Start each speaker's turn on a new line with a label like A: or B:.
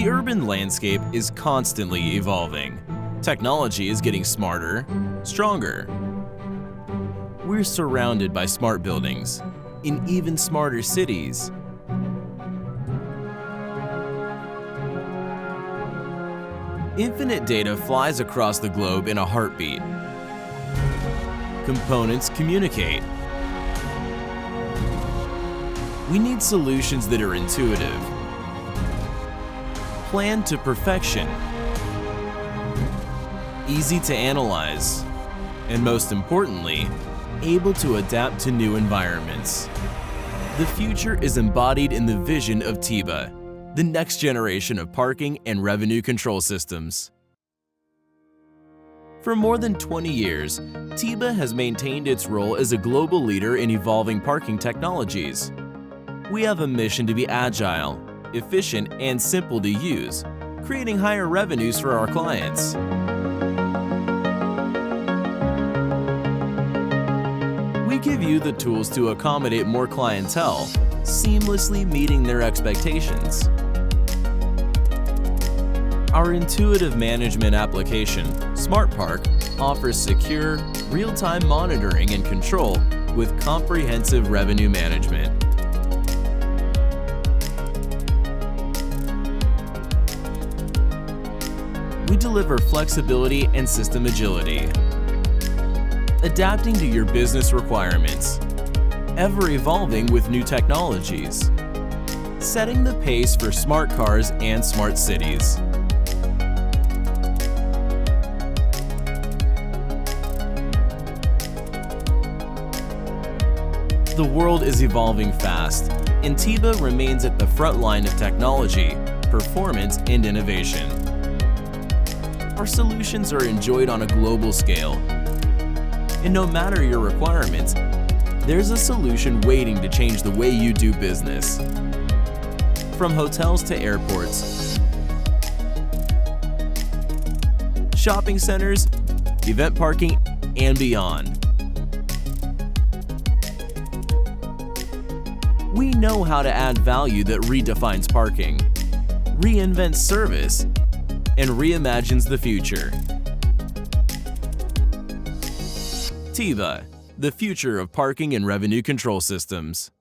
A: The urban landscape is constantly evolving. Technology is getting smarter, stronger. We're surrounded by smart buildings, in even smarter cities. Infinite data flies across the globe in a heartbeat. Components communicate. We need solutions that are intuitive, planned to perfection, easy to analyze, and most importantly, able to adapt to new environments. The future is embodied in the vision of TIBA, the next generation of parking and revenue control systems. For more than 20 years, TIBA has maintained its role as a global leader in evolving parking technologies. We have a mission to be agile, efficient, and simple to use, creating higher revenues for our clients. We give you the tools to accommodate more clientele, seamlessly meeting their expectations. Our intuitive management application, SmartPark, offers secure, real-time monitoring and control with comprehensive revenue management. We deliver flexibility and system agility, adapting to your business requirements, ever evolving with new technologies, setting the pace for smart cars and smart cities. The world is evolving fast, and TIBA remains at the front line of technology, performance, and innovation. Our solutions are enjoyed on a global scale, and no matter your requirements, there's a solution waiting to change the way you do business. From hotels to airports, shopping centers, event parking, and beyond. We know how to add value that redefines parking, reinvents service, and reimagines the future. TIBA, the future of parking and revenue control systems.